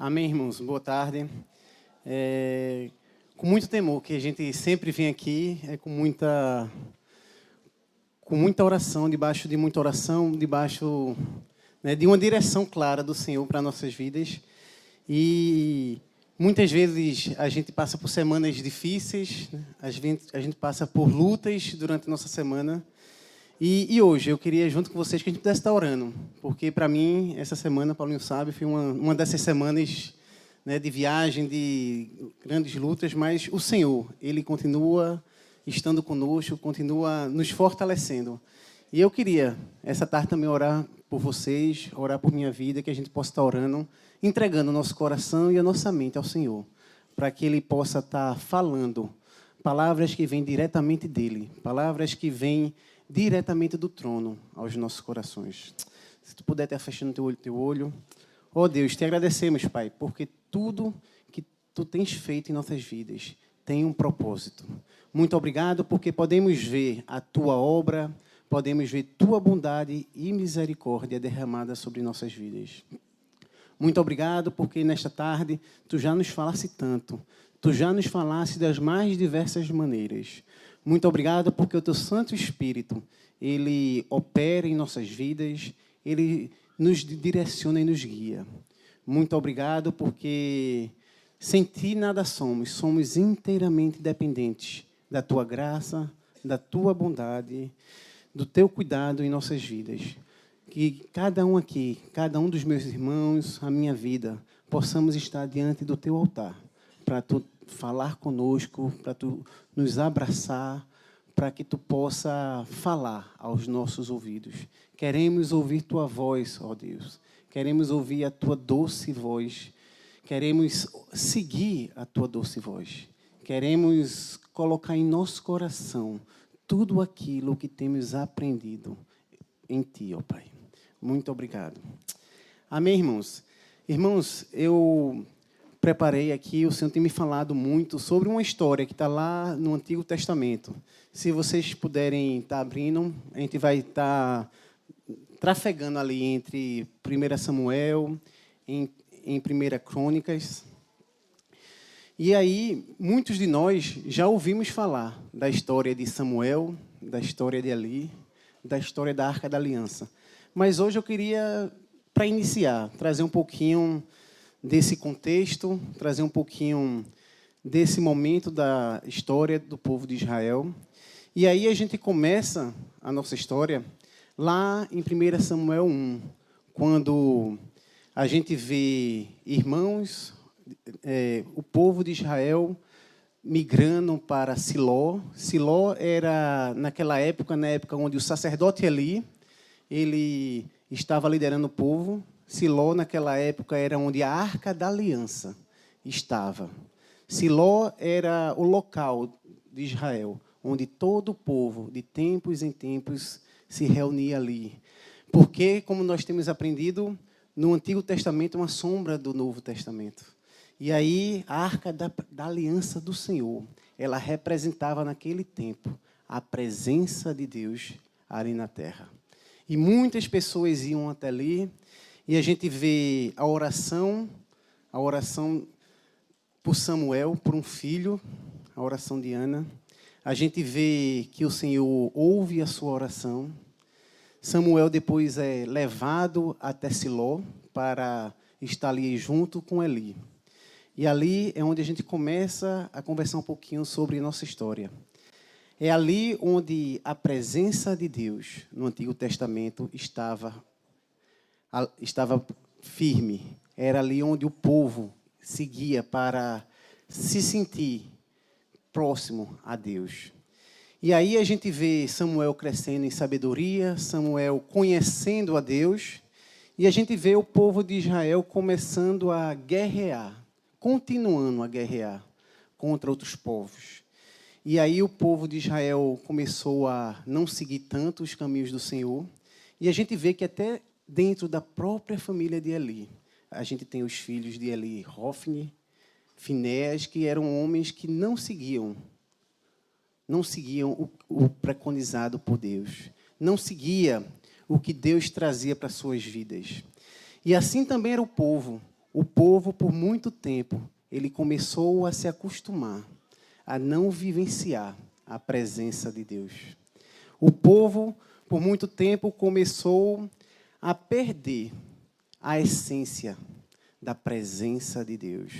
Amém, irmãos? Boa tarde. Com muito temor, que a gente sempre vem aqui, com muita oração, debaixo, né, de uma direção clara do Senhor para nossas vidas. E muitas vezes a gente passa por semanas difíceis, né? A gente passa por lutas durante a nossa semana. E hoje eu queria, junto com vocês, que a gente pudesse estar orando, porque para mim, essa semana, Paulinho sabe, foi uma dessas semanas, né, de viagem, de grandes lutas, mas o Senhor, Ele continua estando conosco, continua nos fortalecendo. E eu queria, essa tarde, também orar por vocês, orar por minha vida, que a gente possa estar orando, entregando o nosso coração e a nossa mente ao Senhor, para que Ele possa estar falando palavras que vêm diretamente dEle, palavras que vêm diretamente do trono aos nossos corações. Se tu puder estar fechando teu olho. Ó Deus, te agradecemos, Pai, porque tudo que tu tens feito em nossas vidas tem um propósito. Muito obrigado, porque podemos ver a tua obra, podemos ver tua bondade e misericórdia derramada sobre nossas vidas. Muito obrigado, porque nesta tarde tu já nos falaste tanto, tu já nos falaste das mais diversas maneiras. Muito obrigado, porque o teu Santo Espírito, ele opera em nossas vidas, ele nos direciona e nos guia. Muito obrigado, porque sem ti nada somos inteiramente dependentes da tua graça, da tua bondade, do teu cuidado em nossas vidas. Que cada um aqui, cada um dos meus irmãos, a minha vida, possamos estar diante do teu altar, para tu falar conosco, para tu nos abraçar, para que tu possa falar aos nossos ouvidos. Queremos ouvir tua voz, ó Deus. Queremos ouvir a tua doce voz. Queremos seguir a tua doce voz. Queremos colocar em nosso coração tudo aquilo que temos aprendido em ti, ó Pai. Muito obrigado. Amém, irmãos? Irmãos, eu preparei aqui, o Senhor tem me falado muito sobre uma história que está lá no Antigo Testamento. Se vocês puderem estar abrindo, a gente vai estar trafegando ali entre 1 Samuel, em 1 Crônicas. E aí, muitos de nós já ouvimos falar da história de Samuel, da história de Eli, da história da Arca da Aliança. Mas hoje eu queria, para iniciar, trazer um pouquinho desse contexto, trazer um pouquinho desse momento da história do povo de Israel. E aí a gente começa a nossa história lá em 1 Samuel 1, quando a gente vê irmãos, o povo de Israel migrando para Siló. Siló era, naquela época, na época onde o sacerdote Eli, ele estava liderando o povo. Siló, naquela época, era onde a Arca da Aliança estava. Siló era o local de Israel, onde todo o povo, de tempos em tempos, se reunia ali. Porque, como nós temos aprendido, no Antigo Testamento, uma sombra do Novo Testamento. E aí, a Arca da Aliança do Senhor, ela representava, naquele tempo, a presença de Deus ali na terra. E muitas pessoas iam até ali. E a gente vê a oração por Samuel, por um filho, a oração de Ana. A gente vê que o Senhor ouve a sua oração. Samuel depois é levado até Siló para estar ali junto com Eli. E ali é onde a gente começa a conversar um pouquinho sobre nossa história. É ali onde a presença de Deus no Antigo Testamento estava firme. Era ali onde o povo seguia para se sentir próximo a Deus. E aí a gente vê Samuel crescendo em sabedoria, Samuel conhecendo a Deus, e a gente vê o povo de Israel começando a guerrear, continuando a guerrear contra outros povos. E aí o povo de Israel começou a não seguir tanto os caminhos do Senhor, e a gente vê que até dentro da própria família de Eli, a gente tem os filhos de Eli, Hofni, Finéas, que eram homens que não seguiam o preconizado por Deus, não seguia o que Deus trazia para suas vidas. E assim também era o povo o povo, por muito tempo, ele começou a se acostumar a não vivenciar a presença de Deus. O povo, por muito tempo, começou a perder a essência da presença de Deus.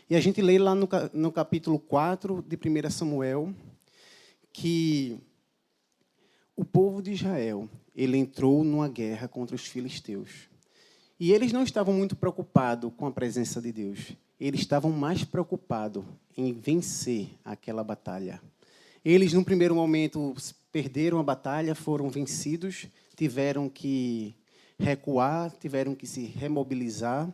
E a gente lê lá no capítulo 4 de 1 Samuel, que o povo de Israel, ele entrou numa guerra contra os filisteus. E eles não estavam muito preocupados com a presença de Deus. Eles estavam mais preocupados em vencer aquela batalha. Eles, num primeiro momento, perderam a batalha, foram vencidos, tiveram que recuar, tiveram que se remobilizar.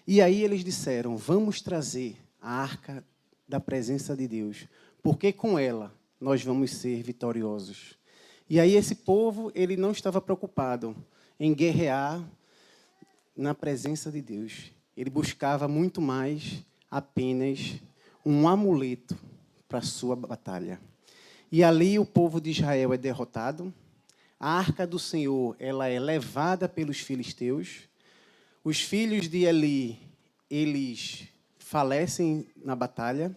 E aí eles disseram, vamos trazer a arca da presença de Deus, porque com ela nós vamos ser vitoriosos. E aí esse povo, ele não estava preocupado em guerrear na presença de Deus. Ele buscava muito mais apenas um amuleto para a sua batalha. E ali o povo de Israel é derrotado, a arca do Senhor ela é levada pelos filisteus, os filhos de Eli, eles falecem na batalha,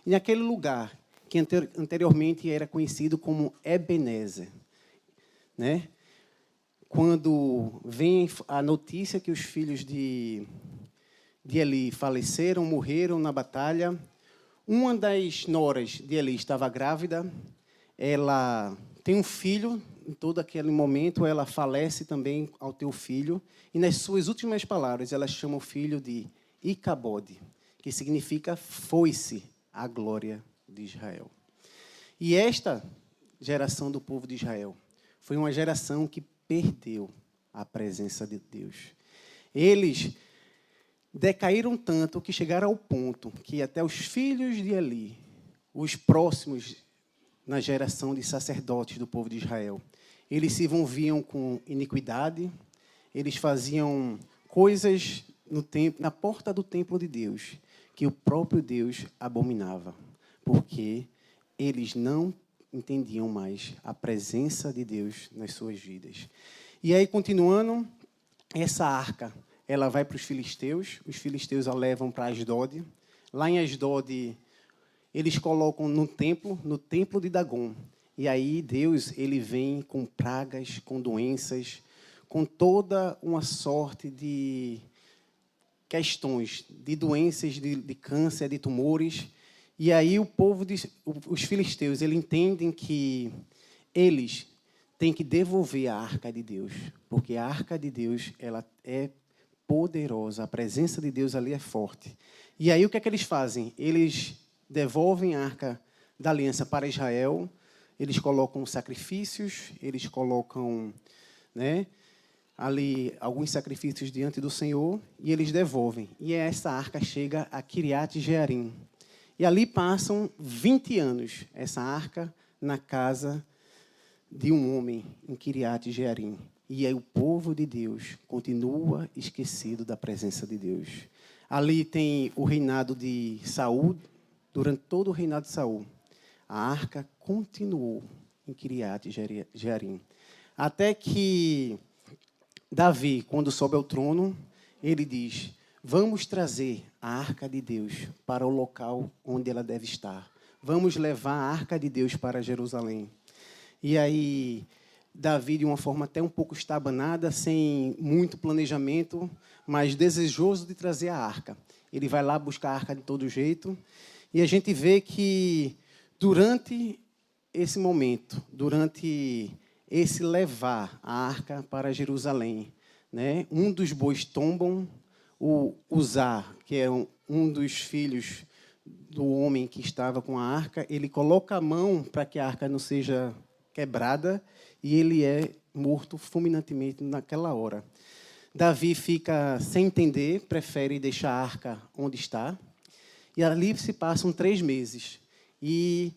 e naquele lugar que anteriormente era conhecido como Ebenezer, né? Quando vem a notícia que os filhos de Eli faleceram, morreram na batalha, uma das noras de Eli estava grávida, ela tem um filho, em todo aquele momento ela falece também ao ter o filho, e nas suas últimas palavras ela chama o filho de Icabode, que significa foi-se a glória de Israel. E esta geração do povo de Israel foi uma geração que perdeu a presença de Deus. Eles decaíram tanto que chegaram ao ponto que até os filhos de Eli, os próximos na geração de sacerdotes do povo de Israel, eles se envolviam com iniquidade, eles faziam coisas na porta do templo de Deus, que o próprio Deus abominava, porque eles não entendiam mais a presença de Deus nas suas vidas. E aí, continuando, essa arca, ela vai para os filisteus a levam para Asdod. Lá em Asdod, eles colocam no templo de Dagom. E aí Deus ele vem com pragas, com doenças, com toda uma sorte de questões, de doenças, de câncer, de tumores. E aí os filisteus, eles entendem que eles têm que devolver a arca de Deus, porque a arca de Deus ela é poderosa, a presença de Deus ali é forte. E aí o que é que eles fazem? Eles devolvem a arca da aliança para Israel, eles colocam sacrifícios, eles colocam, né, ali alguns sacrifícios diante do Senhor e eles devolvem. E essa arca chega a Kiriat Jearim. E ali passam 20 anos, essa arca na casa de um homem em Kiriat Jearim. E aí o povo de Deus continua esquecido da presença de Deus. Ali tem o reinado de Saul. Durante todo o reinado de Saul, a arca continuou em Kiriat Jearim. Até que Davi, quando sobe ao trono, ele diz, vamos trazer a arca de Deus para o local onde ela deve estar. Vamos levar a arca de Deus para Jerusalém. E aí, Davi, de uma forma até um pouco estabanada, sem muito planejamento, mas desejoso de trazer a arca. Ele vai lá buscar a arca de todo jeito. E a gente vê que, durante esse momento, durante esse levar a arca para Jerusalém, né, um dos bois tombam, o Uzá, que é um dos filhos do homem que estava com a arca, ele coloca a mão para que a arca não seja quebrada e ele é morto fulminantemente naquela hora. Davi fica sem entender, prefere deixar a arca onde está, e ali se passam 3 meses. E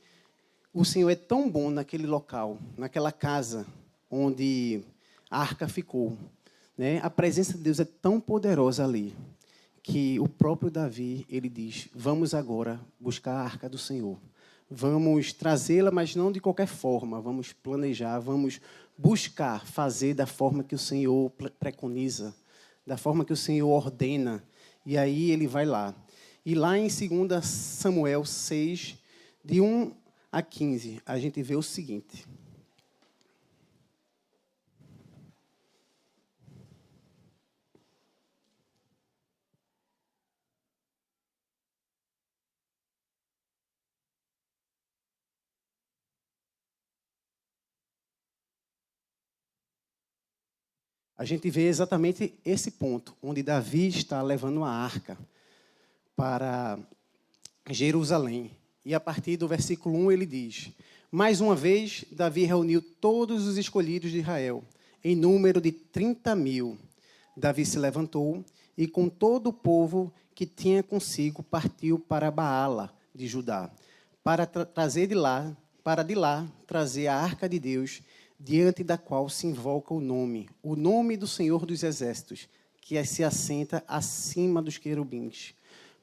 o Senhor é tão bom naquele local, naquela casa onde a arca ficou, né? A presença de Deus é tão poderosa ali, que o próprio Davi, ele diz, vamos agora buscar a arca do Senhor. Vamos trazê-la, mas não de qualquer forma. Vamos planejar, vamos buscar fazer da forma que o Senhor preconiza, da forma que o Senhor ordena. E aí ele vai lá. E lá em 2 Samuel 6, de 1 a 15, a gente vê o seguinte. A gente vê exatamente esse ponto, onde Davi está levando a arca para Jerusalém. E a partir do versículo 1 ele diz: mais uma vez, Davi reuniu todos os escolhidos de Israel, em número de 30.000. Davi se levantou e com todo o povo que tinha consigo partiu para Baala de Judá, para de lá trazer a arca de Deus, diante da qual se invoca o nome do Senhor dos Exércitos, que se assenta acima dos querubins.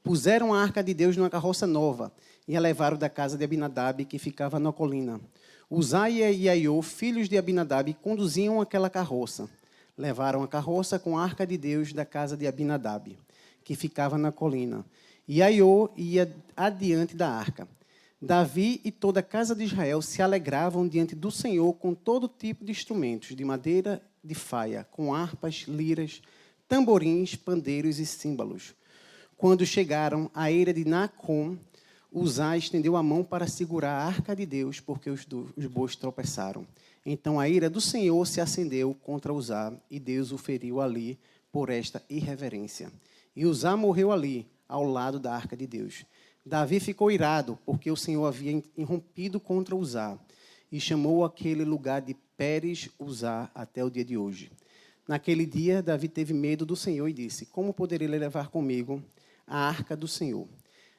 Puseram a arca de Deus numa carroça nova e a levaram da casa de Abinadab, que ficava na colina. Uzaia e Aiô, filhos de Abinadab, conduziam aquela carroça. Levaram a carroça com a arca de Deus da casa de Abinadab, que ficava na colina. E Aiô ia adiante da arca. Davi e toda a casa de Israel se alegravam diante do Senhor com todo tipo de instrumentos, de madeira de faia, com harpas, liras, tamborins, pandeiros e símbolos. Quando chegaram à eira de Nacon, Uzá estendeu a mão para segurar a arca de Deus, porque os bois tropeçaram. Então a ira do Senhor se acendeu contra Uzá, e Deus o feriu ali por esta irreverência. E Uzá morreu ali, ao lado da arca de Deus. Davi ficou irado, porque o Senhor havia irrompido contra Uzá, e chamou aquele lugar de Pérez Uzá até o dia de hoje. Naquele dia, Davi teve medo do Senhor e disse: como poderei levar comigo a arca do Senhor?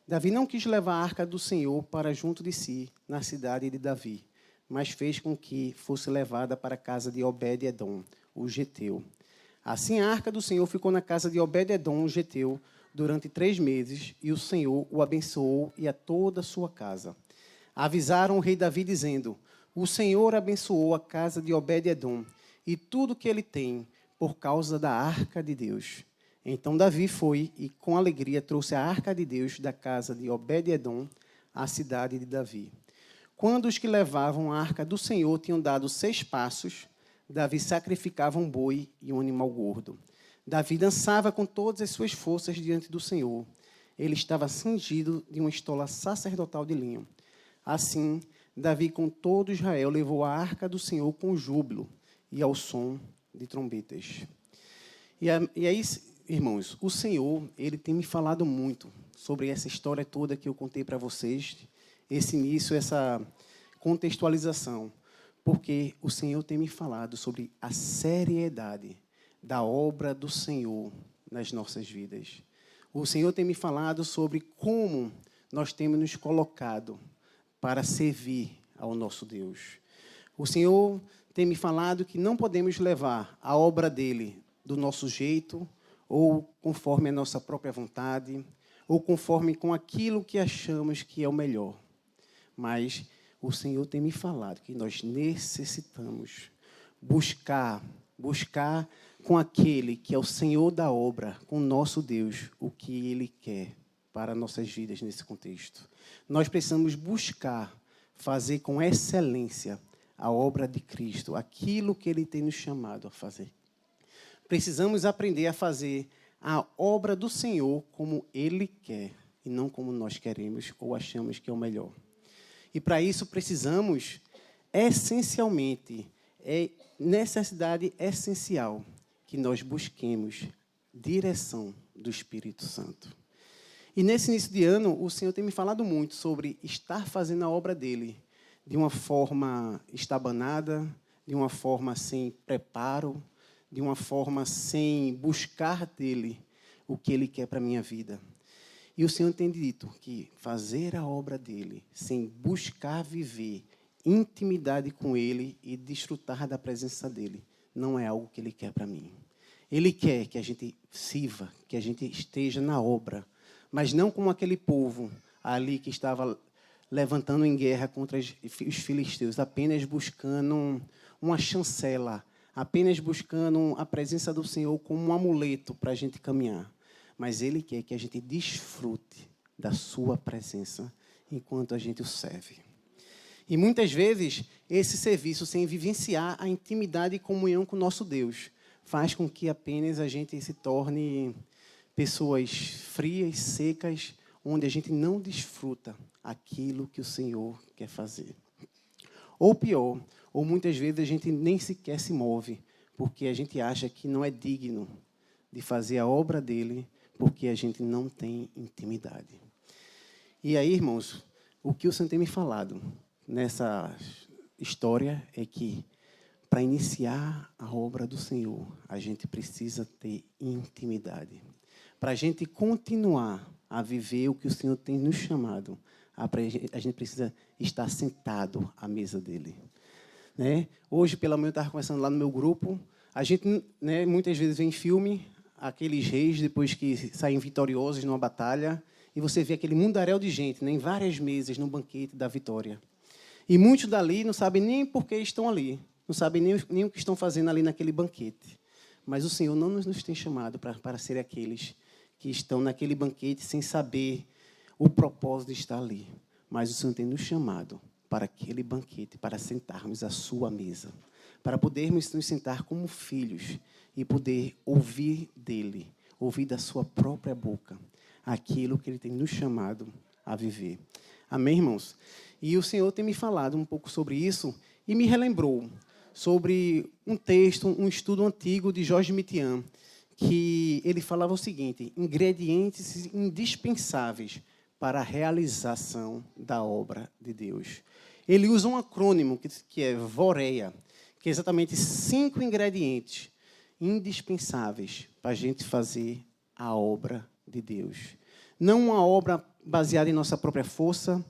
Davi não quis levar a arca do Senhor para junto de si, na cidade de Davi, mas fez com que fosse levada para a casa de Obed-edom, o geteu. Assim, a arca do Senhor ficou na casa de Obed-edom, o geteu, durante 3 meses, e o Senhor o abençoou e a toda a sua casa. Avisaram o rei Davi, dizendo: o Senhor abençoou a casa de Obed-edom e tudo que ele tem, por causa da arca de Deus. Então Davi foi e, com alegria, trouxe a arca de Deus da casa de Obed-edom à cidade de Davi. Quando os que levavam a arca do Senhor tinham dado 6 passos, Davi sacrificava um boi e um animal gordo. Davi dançava com todas as suas forças diante do Senhor. Ele estava cingido de uma estola sacerdotal de linho. Assim, Davi, com todo Israel, levou a arca do Senhor com júbilo e ao som de trombetas. E aí, irmãos, o Senhor, ele tem me falado muito sobre essa história toda que eu contei para vocês, esse início, essa contextualização, porque o Senhor tem me falado sobre a seriedade da obra do Senhor nas nossas vidas. O Senhor tem me falado sobre como nós temos nos colocado para servir ao nosso Deus. O Senhor tem me falado que não podemos levar a obra dele do nosso jeito, ou conforme a nossa própria vontade, ou conforme com aquilo que achamos que é o melhor. Mas o Senhor tem me falado que nós necessitamos buscar com aquele que é o Senhor da obra, com o nosso Deus, o que Ele quer para nossas vidas nesse contexto. Nós precisamos buscar fazer com excelência a obra de Cristo, aquilo que Ele tem nos chamado a fazer. Precisamos aprender a fazer a obra do Senhor como Ele quer, e não como nós queremos ou achamos que é o melhor. E para isso precisamos, essencialmente, necessidade essencial, que nós busquemos direção do Espírito Santo. E nesse início de ano, o Senhor tem me falado muito sobre estar fazendo a obra dEle de uma forma estabanada, de uma forma sem preparo, de uma forma sem buscar dEle o que Ele quer para a minha vida. E o Senhor tem dito que fazer a obra dEle sem buscar viver intimidade com Ele e desfrutar da presença dEle não é algo que Ele quer para mim. Ele quer que a gente sirva, que a gente esteja na obra, mas não como aquele povo ali que estava levantando em guerra contra os filisteus, apenas buscando uma chancela, apenas buscando a presença do Senhor como um amuleto para a gente caminhar. mas Ele quer que a gente desfrute da sua presença enquanto a gente o serve. E muitas vezes, esse serviço, sem vivenciar a intimidade e comunhão com o nosso Deus, faz com que apenas a gente se torne pessoas frias, secas, onde a gente não desfruta aquilo que o Senhor quer fazer. Ou pior, ou muitas vezes a gente nem sequer se move, porque a gente acha que não é digno de fazer a obra dele, porque a gente não tem intimidade. E aí, irmãos, o que o Senhor tem me falado nessa história é que, para iniciar a obra do Senhor, a gente precisa ter intimidade. Para a gente continuar a viver o que o Senhor tem nos chamado, a gente precisa estar sentado à mesa dele. Né? Hoje, pela manhã, eu estava conversando lá no meu grupo. A gente, né, muitas vezes vê em filme aqueles reis, depois que saem vitoriosos numa batalha, e você vê aquele mundaréu de gente, né, em várias mesas, no banquete da vitória. E muitos dali não sabem nem por que estão ali, não sabem nem o que estão fazendo ali naquele banquete. Mas o Senhor não nos tem chamado para ser aqueles que estão naquele banquete sem saber o propósito de estar ali. Mas o Senhor tem nos chamado para aquele banquete, para sentarmos à sua mesa, para podermos nos sentar como filhos e poder ouvir dele, ouvir da sua própria boca, aquilo que ele tem nos chamado a viver. Amém, irmãos? E o Senhor tem me falado um pouco sobre isso e me relembrou sobre um texto, um estudo antigo de George Mitian, que ele falava o seguinte: ingredientes indispensáveis para a realização da obra de Deus. Ele usa um acrônimo que é VOREA, que é exatamente 5 ingredientes indispensáveis para a gente fazer a obra de Deus. Não uma obra baseada em nossa própria força,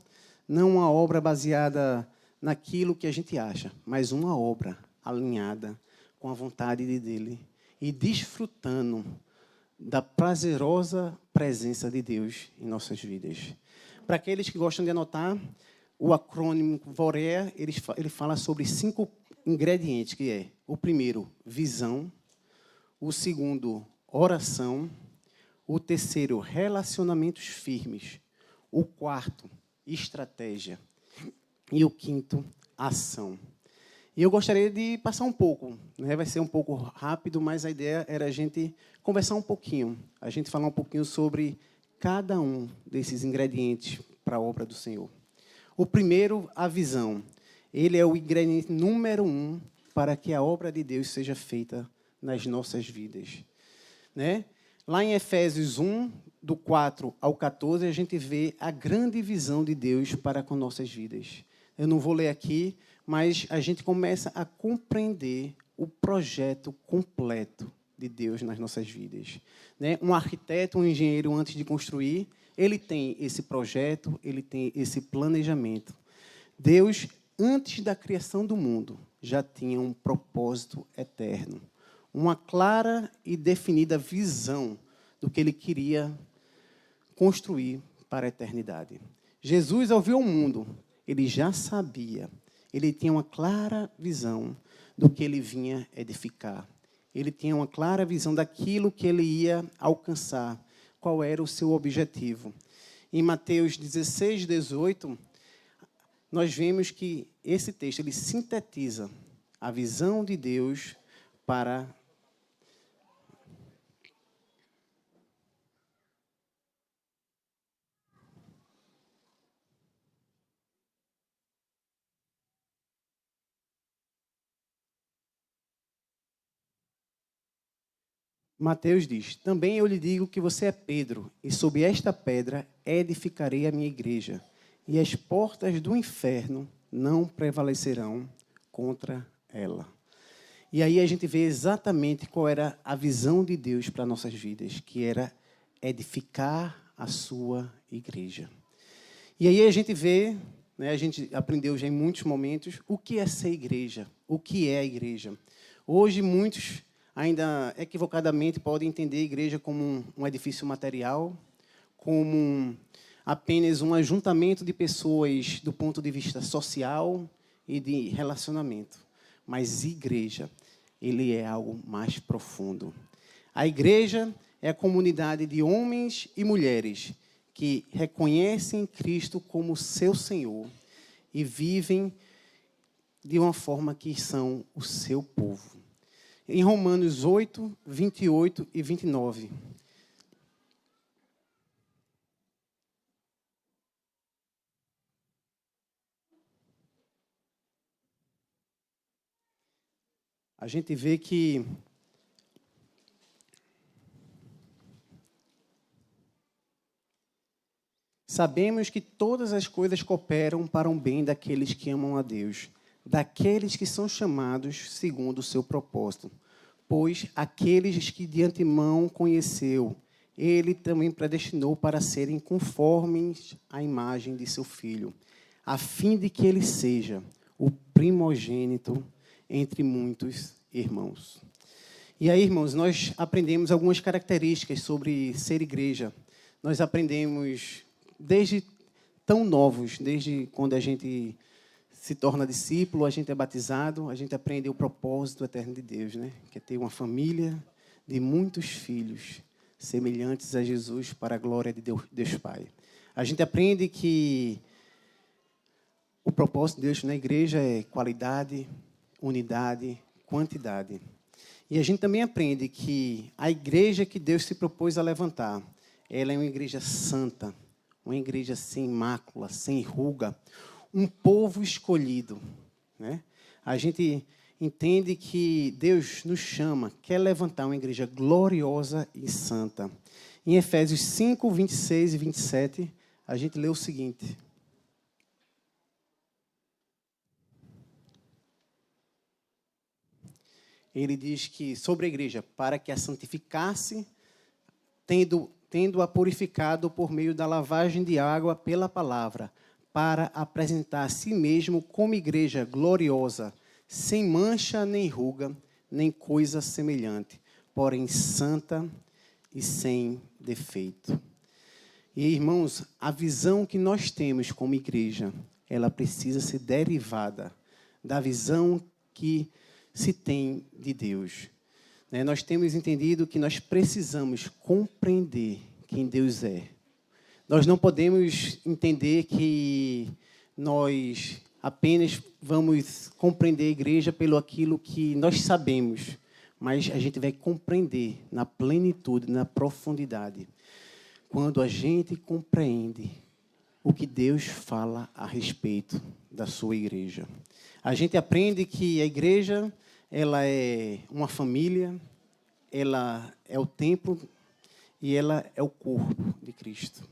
não uma obra baseada naquilo que a gente acha, mas uma obra alinhada com a vontade dele e desfrutando da prazerosa presença de Deus em nossas vidas. Para aqueles que gostam de anotar, o acrônimo VOREA, ele fala sobre 5 ingredientes, que é: o primeiro, visão; o segundo, oração; o terceiro, relacionamentos firmes; o quarto, estratégia; e o quinto, ação. E eu gostaria de passar um pouco, né? Vai ser um pouco rápido, mas a ideia era a gente conversar um pouquinho, a gente falar um pouquinho sobre cada um desses ingredientes para a obra do Senhor. O primeiro, a visão. Ele é o ingrediente número 1 para que a obra de Deus seja feita nas nossas vidas. Né? Lá em Efésios 1, do 4 ao 14, a gente vê a grande visão de Deus para com nossas vidas. Eu não vou ler aqui, mas a gente começa a compreender o projeto completo de Deus nas nossas vidas. Né? Um arquiteto, um engenheiro, antes de construir, ele tem esse projeto, ele tem esse planejamento. Deus, antes da criação do mundo, já tinha um propósito eterno, uma clara e definida visão do que ele queria construir para a eternidade. Jesus, ao vir ao mundo, ele já sabia, ele tinha uma clara visão do que ele vinha edificar. Ele tinha uma clara visão daquilo que ele ia alcançar, qual era o seu objetivo. Em Mateus 16, 18, nós vemos que esse texto ele sintetiza a visão de Deus para Mateus diz: também eu lhe digo que você é Pedro, e sob esta pedra edificarei a minha igreja, e as portas do inferno não prevalecerão contra ela. E aí a gente vê exatamente qual era a visão de Deus para nossas vidas, que era edificar a sua igreja. E aí a gente vê, né, a gente aprendeu já em muitos momentos, o que é ser igreja, o que é a igreja. Hoje muitos ainda equivocadamente podem entender a igreja como um edifício material, como apenas um ajuntamento de pessoas do ponto de vista social e de relacionamento. Mas igreja, ele é algo mais profundo. A igreja é a comunidade de homens e mulheres que reconhecem Cristo como seu Senhor e vivem de uma forma que são o seu povo. Em Romanos 8, 28 e 29. A gente vê que sabemos que todas as coisas cooperam para o bem daqueles que amam a Deus, daqueles que são chamados segundo o seu propósito. Pois aqueles que de antemão conheceu, ele também predestinou para serem conformes à imagem de seu Filho, a fim de que ele seja o primogênito entre muitos irmãos. E aí, irmãos, nós aprendemos algumas características sobre ser igreja. Nós aprendemos desde tão novos, desde quando a gente se torna discípulo, a gente é batizado, a gente aprende o propósito eterno de Deus, né? Que é ter uma família de muitos filhos semelhantes a Jesus para a glória de Deus Pai. A gente aprende que o propósito de Deus na igreja é qualidade, unidade, quantidade. E a gente também aprende que a igreja que Deus se propôs a levantar, ela é uma igreja santa, uma igreja sem mácula, sem ruga, um povo escolhido, né? A gente entende que Deus nos chama, quer levantar uma igreja gloriosa e santa. Em Efésios 5, 26 e 27, a gente lê o seguinte: ele diz que sobre a igreja, para que a santificasse, tendo-a purificado por meio da lavagem de água pela palavra, para apresentar a si mesmo como igreja gloriosa, sem mancha nem ruga, nem coisa semelhante, porém santa e sem defeito. E, irmãos, a visão que nós temos como igreja, ela precisa ser derivada da visão que se tem de Deus. Nós temos entendido que nós precisamos compreender quem Deus é. Nós não podemos entender que nós apenas vamos compreender a igreja pelo aquilo que nós sabemos, mas a gente vai compreender na plenitude, na profundidade, quando a gente compreende o que Deus fala a respeito da sua igreja. A gente aprende que a igreja, ela é uma família, ela é o templo e ela é o corpo de Cristo.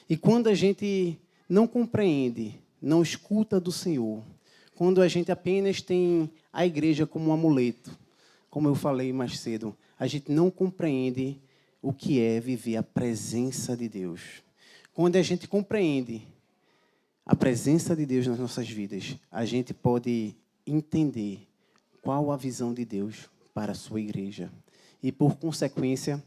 E quando a gente não compreende, não escuta do Senhor, quando a gente apenas tem a igreja como um amuleto, como eu falei mais cedo, a gente não compreende o que é viver a presença de Deus. Quando a gente compreende a presença de Deus nas nossas vidas, a gente pode entender qual a visão de Deus para a sua igreja. E, por consequência,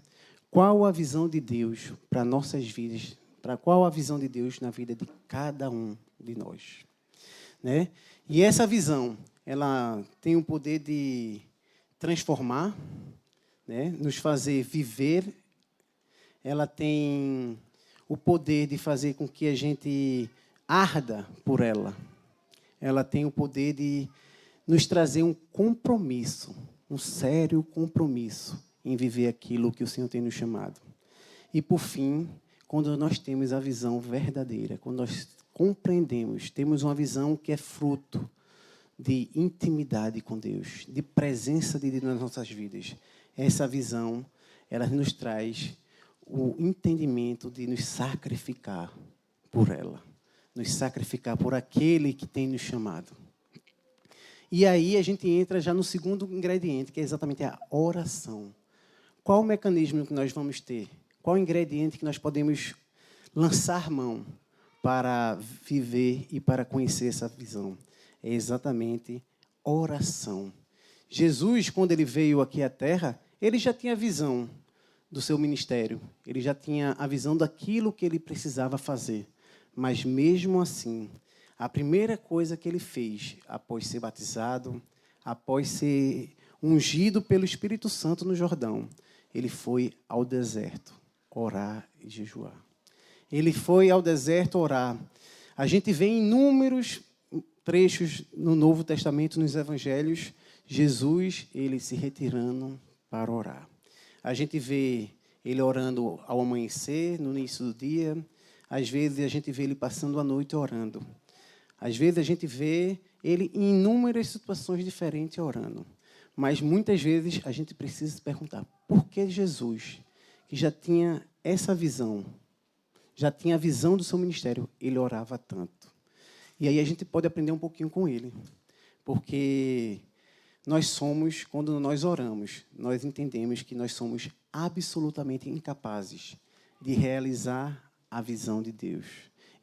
qual a visão de Deus para nossas vidas, qual a visão de Deus na vida de cada um de nós. Né? E essa visão, ela tem o poder de transformar, né? Nos fazer viver. Ela tem o poder de fazer com que a gente arda por ela. Ela tem o poder de nos trazer um compromisso, um sério compromisso em viver aquilo que o Senhor tem nos chamado. E, por fim, quando nós temos a visão verdadeira, quando nós compreendemos, temos uma visão que é fruto de intimidade com Deus, de presença de Deus nas nossas vidas. Essa visão, ela nos traz o entendimento de nos sacrificar por ela, nos sacrificar por aquele que tem nos chamado. E aí a gente entra já no segundo ingrediente, que é exatamente a oração. Qual o mecanismo que nós vamos ter? Qual o ingrediente que nós podemos lançar mão para viver e para conhecer essa visão? É exatamente oração. Jesus, quando ele veio aqui à Terra, ele já tinha visão do seu ministério. Ele já tinha a visão daquilo que ele precisava fazer. Mas, mesmo assim, a primeira coisa que ele fez, após ser batizado, após ser ungido pelo Espírito Santo no Jordão, ele foi ao deserto orar e jejuar. Ele foi ao deserto orar. A gente vê em inúmeros trechos no Novo Testamento, nos Evangelhos, Jesus, ele se retirando para orar. A gente vê ele orando ao amanhecer, no início do dia. Às vezes, a gente vê ele passando a noite orando. Às vezes, a gente vê ele em inúmeras situações diferentes orando. Mas, muitas vezes, a gente precisa se perguntar, por que Jesus, que já tinha essa visão, já tinha a visão do seu ministério, ele orava tanto? E aí a gente pode aprender um pouquinho com ele. Porque nós somos, quando nós oramos, nós entendemos que nós somos absolutamente incapazes de realizar a visão de Deus.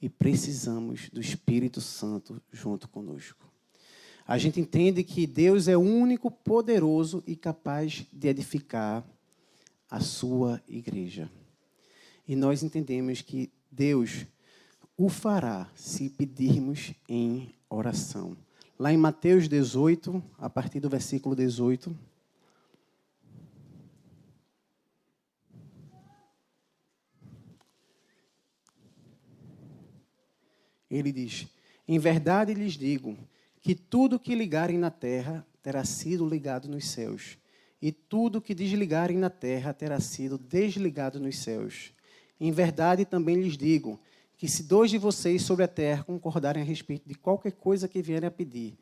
E precisamos do Espírito Santo junto conosco. A gente entende que Deus é o único poderoso e capaz de edificar a sua igreja. E nós entendemos que Deus o fará se pedirmos em oração. Lá em Mateus 18, a partir do versículo 18. Ele diz: em verdade lhes digo que tudo que ligarem na terra terá sido ligado nos céus, e tudo que desligarem na terra terá sido desligado nos céus. Em verdade também lhes digo que se 2 de vocês sobre a terra concordarem a respeito de qualquer coisa que vierem a pedir,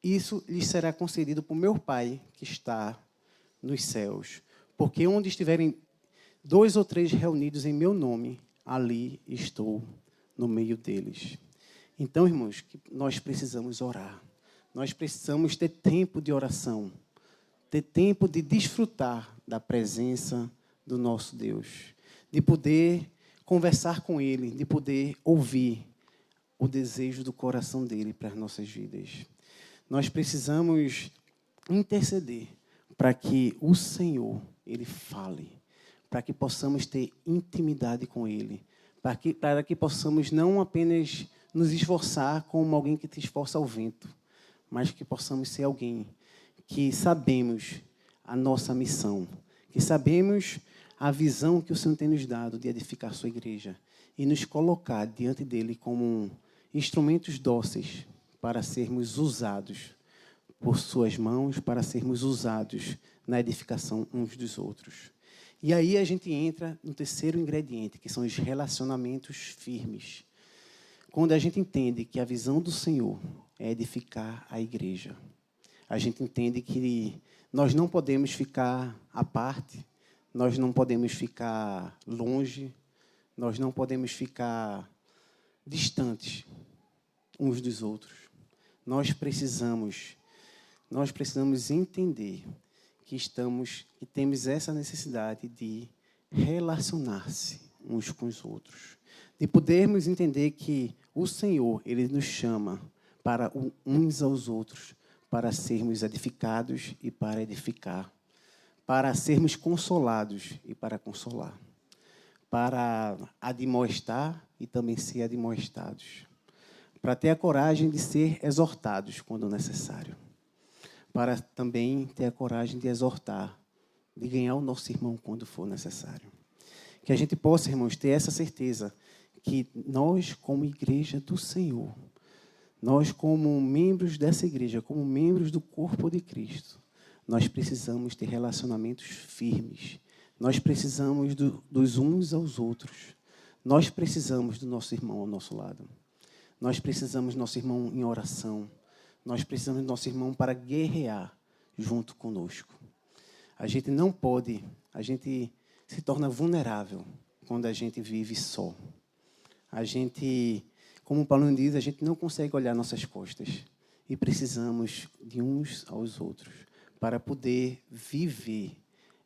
isso lhes será concedido por meu Pai que está nos céus. Porque onde estiverem 2 ou 3 reunidos em meu nome, ali estou no meio deles. Então, irmãos, que nós precisamos orar. Nós precisamos ter tempo de oração. Ter tempo de desfrutar da presença do nosso Deus. De poder conversar com Ele, de poder ouvir o desejo do coração dEle para as nossas vidas. Nós precisamos interceder para que o Senhor, Ele fale, para que possamos ter intimidade com Ele, para que possamos não apenas nos esforçar como alguém que te esforça ao vento, mas que possamos ser alguém que sabemos a nossa missão, que sabemos a visão que o Senhor tem nos dado de edificar a sua igreja e nos colocar diante dele como instrumentos dóceis para sermos usados por suas mãos, para sermos usados na edificação uns dos outros. E aí a gente entra no terceiro ingrediente, que são os relacionamentos firmes. Quando a gente entende que a visão do Senhor é edificar a igreja, a gente entende que nós não podemos ficar à parte, nós não podemos ficar longe, nós não podemos ficar distantes uns dos outros. Nós precisamos entender que temos essa necessidade de relacionar-se uns com os outros, de podermos entender que o Senhor, Ele nos chama para uns aos outros, para sermos edificados e para edificar, para sermos consolados e para consolar, para admoestar e também ser admoestados, para ter a coragem de ser exortados quando necessário, para também ter a coragem de exortar, de ganhar o nosso irmão quando for necessário. Que a gente possa, irmãos, ter essa certeza que nós, como igreja do Senhor, nós, como membros dessa igreja, como membros do corpo de Cristo, nós precisamos ter relacionamentos firmes. Nós precisamos dos uns aos outros. Nós precisamos do nosso irmão ao nosso lado. Nós precisamos do nosso irmão em oração. Nós precisamos do nosso irmão para guerrear junto conosco. A gente não pode, a gente se torna vulnerável quando a gente vive só. A gente, como o Paulo diz, a gente não consegue olhar nossas costas. E precisamos de uns aos outros para poder viver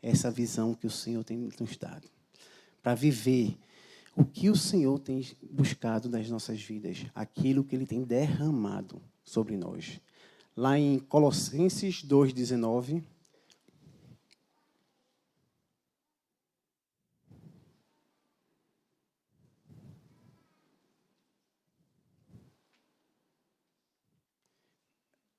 essa visão que o Senhor tem nos dado. Para viver o que o Senhor tem buscado nas nossas vidas, aquilo que Ele tem derramado sobre nós. Lá em Colossenses 2,19...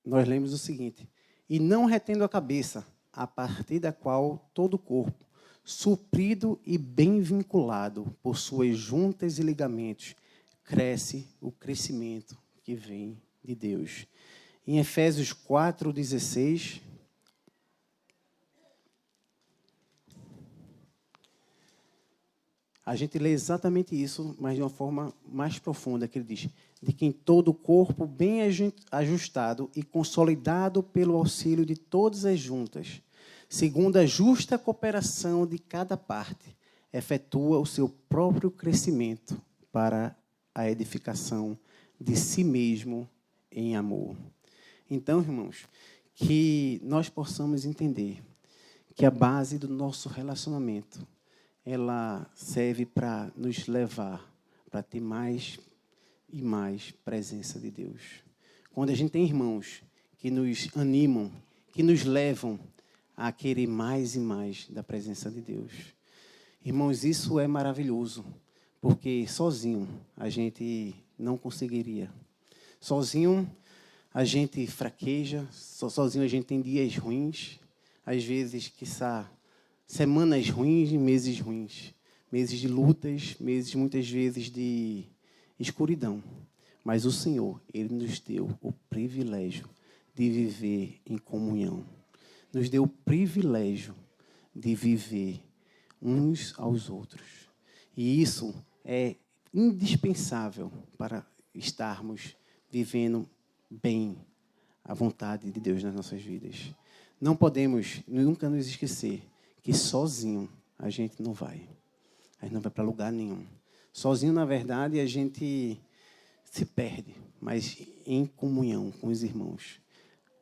nós lemos o seguinte: e não retendo a cabeça, a partir da qual todo o corpo, suprido e bem vinculado por suas juntas e ligamentos, cresce o crescimento que vem de Deus. Em Efésios 4:16, a gente lê exatamente isso, mas de uma forma mais profunda, que ele diz: de que em todo o corpo, bem ajustado e consolidado pelo auxílio de todas as juntas, segundo a justa cooperação de cada parte, efetua o seu próprio crescimento para a edificação de si mesmo em amor. Então, irmãos, que nós possamos entender que a base do nosso relacionamento, ela serve para nos levar para ter mais e mais presença de Deus. Quando a gente tem irmãos que nos animam, que nos levam a querer mais e mais da presença de Deus. Irmãos, isso é maravilhoso, porque sozinho a gente não conseguiria. Sozinho a gente fraqueja, sozinho a gente tem dias ruins, às vezes, quiçá, semanas ruins e meses ruins. Meses de lutas, meses muitas vezes de escuridão. Mas o Senhor, Ele nos deu o privilégio de viver em comunhão. Nos deu o privilégio de viver uns aos outros. E isso é indispensável para estarmos vivendo bem a vontade de Deus nas nossas vidas. Não podemos nunca nos esquecer que sozinho a gente não vai. A gente não vai para lugar nenhum. Sozinho, na verdade, a gente se perde, mas em comunhão com os irmãos,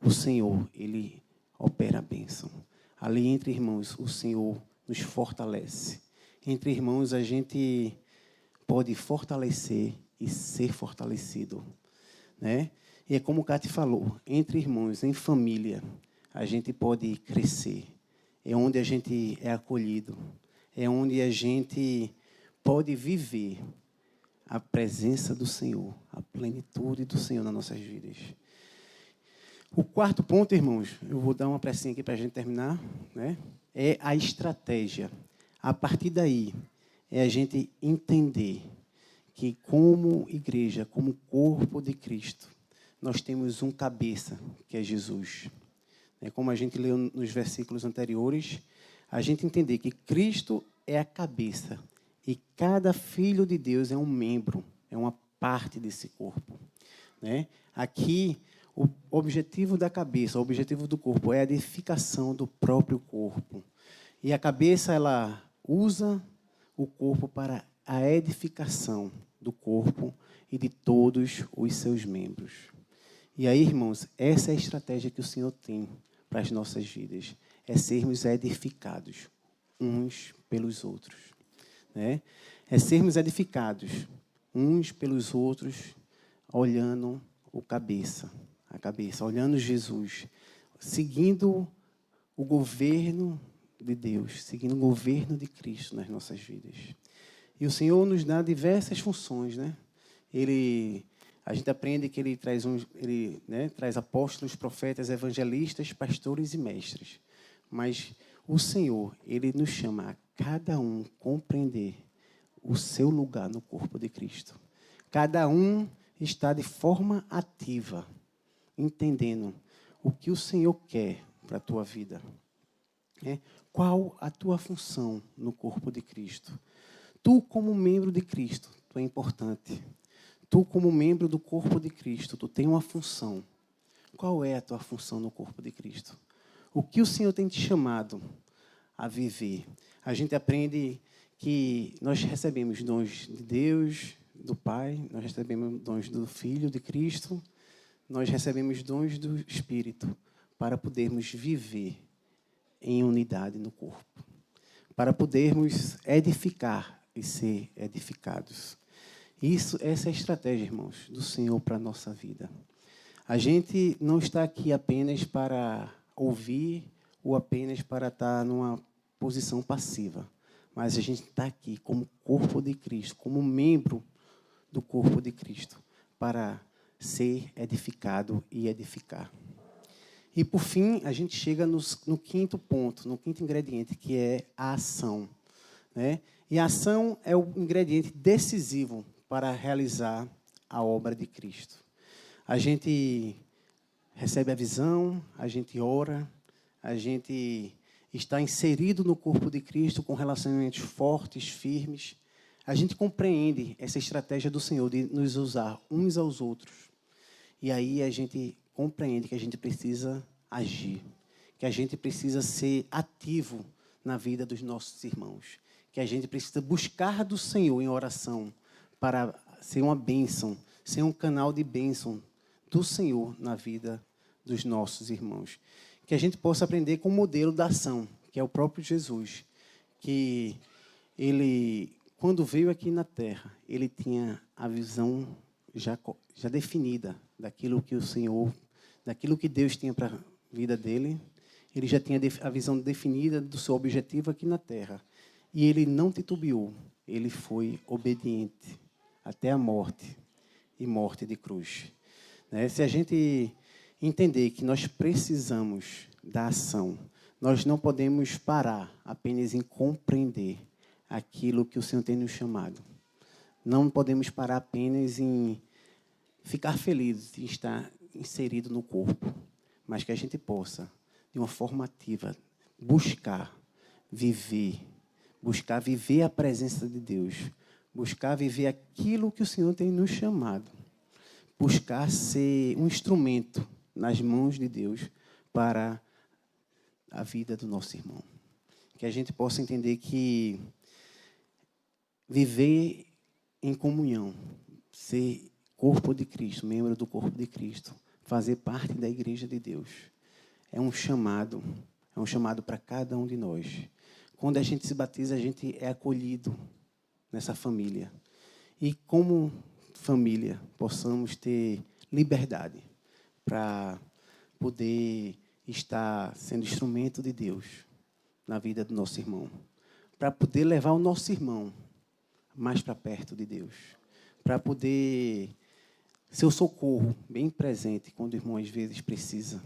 o Senhor, Ele opera a bênção. Ali entre irmãos, o Senhor nos fortalece. Entre irmãos, a gente pode fortalecer e ser fortalecido, né? E é como o Cátia falou, entre irmãos, em família, a gente pode crescer. É onde a gente é acolhido. É onde a gente pode viver a presença do Senhor, a plenitude do Senhor nas nossas vidas. O quarto ponto, irmãos, eu vou dar uma pressinha aqui para a gente terminar, né? É a estratégia. A partir daí, é a gente entender que, como igreja, como corpo de Cristo, nós temos um cabeça, que é Jesus. Como a gente leu nos versículos anteriores, a gente entender que Cristo é a cabeça e cada filho de Deus é um membro, é uma parte desse corpo, né? Aqui, o objetivo da cabeça, o objetivo do corpo é a edificação do próprio corpo. E a cabeça, ela usa o corpo para a edificação do corpo e de todos os seus membros. E aí, irmãos, essa é a estratégia que o Senhor tem para as nossas vidas. É sermos edificados uns pelos outros, né? É sermos edificados uns pelos outros, olhando a cabeça, olhando Jesus, seguindo o governo de Deus, seguindo o governo de Cristo nas nossas vidas. E o Senhor nos dá diversas funções, né? A gente aprende que Ele traz apóstolos, profetas, evangelistas, pastores e mestres. Mas o Senhor, Ele nos chama a cada um compreender o seu lugar no corpo de Cristo. Cada um está de forma ativa, entendendo o que o Senhor quer para a tua vida. Qual a tua função no corpo de Cristo? Tu, como membro de Cristo, tu é importante. Tu, como membro do corpo de Cristo, tu tem uma função. Qual é a tua função no corpo de Cristo? O que o Senhor tem te chamado a viver? A gente aprende que nós recebemos dons de Deus, do Pai, nós recebemos dons do Filho de Cristo, nós recebemos dons do Espírito para podermos viver em unidade no corpo, para podermos edificar e ser edificados. Essa é a estratégia, irmãos, do Senhor para a nossa vida. A gente não está aqui apenas para ouvir ou apenas para estar numa posição passiva, mas a gente está aqui como corpo de Cristo, como membro do corpo de Cristo, para ser edificado e edificar. E, por fim, a gente chega no quinto ponto, no quinto ingrediente, que é a ação, né? E a ação é o ingrediente decisivo para realizar a obra de Cristo. A gente recebe a visão, a gente ora, a gente está inserido no corpo de Cristo com relacionamentos fortes, firmes. A gente compreende essa estratégia do Senhor de nos usar uns aos outros. E aí a gente compreende que a gente precisa agir, que a gente precisa ser ativo na vida dos nossos irmãos, que a gente precisa buscar do Senhor em oração para ser uma bênção, ser um canal de bênção do Senhor na vida dos nossos irmãos. Que a gente possa aprender com o modelo da ação, que é o próprio Jesus, que ele, quando veio aqui na Terra, ele tinha a visão já definida daquilo que o Senhor, daquilo que Deus tinha para a vida dele. Ele já tinha a visão definida do seu objetivo aqui na Terra. E ele não titubeou, ele foi obediente até a morte, e morte de cruz. Se a gente entender que nós precisamos da ação, nós não podemos parar apenas em compreender aquilo que o Senhor tem nos chamado. Não podemos parar apenas em ficar felizes em estar inserido no corpo, mas que a gente possa, de uma forma ativa, buscar viver a presença de Deus, buscar viver aquilo que o Senhor tem nos chamado, buscar ser um instrumento nas mãos de Deus para a vida do nosso irmão. Que a gente possa entender que viver em comunhão, ser corpo de Cristo, membro do corpo de Cristo, fazer parte da igreja de Deus, é um chamado para cada um de nós. Quando a gente se batiza, a gente é acolhido nessa família. E como família, possamos ter liberdade para poder estar sendo instrumento de Deus na vida do nosso irmão, para poder levar o nosso irmão mais para perto de Deus, para poder ser o socorro bem presente quando o irmão às vezes precisa,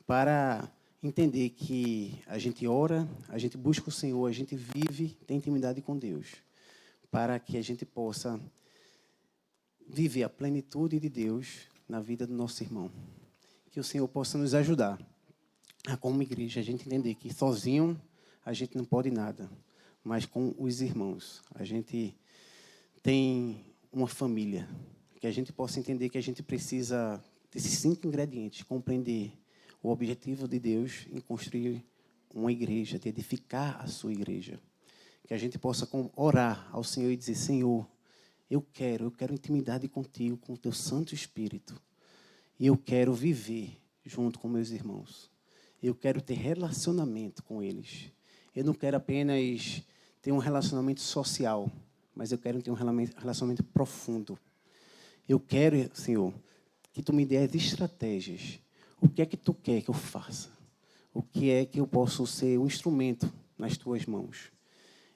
para entender que a gente ora, a gente busca o Senhor, a gente vive, tem intimidade com Deus, para que a gente possa viver a plenitude de Deus na vida do nosso irmão. Que o Senhor possa nos ajudar a, como igreja, a gente entender que sozinho a gente não pode nada, mas com os irmãos a gente tem uma família. Que a gente possa entender que a gente precisa desses 5 ingredientes, compreender o objetivo de Deus em construir uma igreja, de edificar a sua igreja. Que a gente possa orar ao Senhor e dizer: Senhor, eu quero intimidade contigo, com o teu Santo Espírito. E eu quero viver junto com meus irmãos. Eu quero ter relacionamento com eles. Eu não quero apenas ter um relacionamento social, mas eu quero ter um relacionamento profundo. Eu quero, Senhor, que tu me dê as estratégias. O que é que tu quer que eu faça? O que é que eu posso ser um instrumento nas tuas mãos?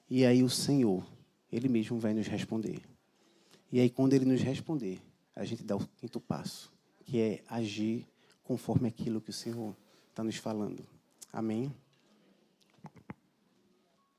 E aí o Senhor, Ele mesmo vai nos responder. E aí, quando Ele nos responder, a gente dá o 5º passo, que é agir conforme aquilo que o Senhor está nos falando. Amém?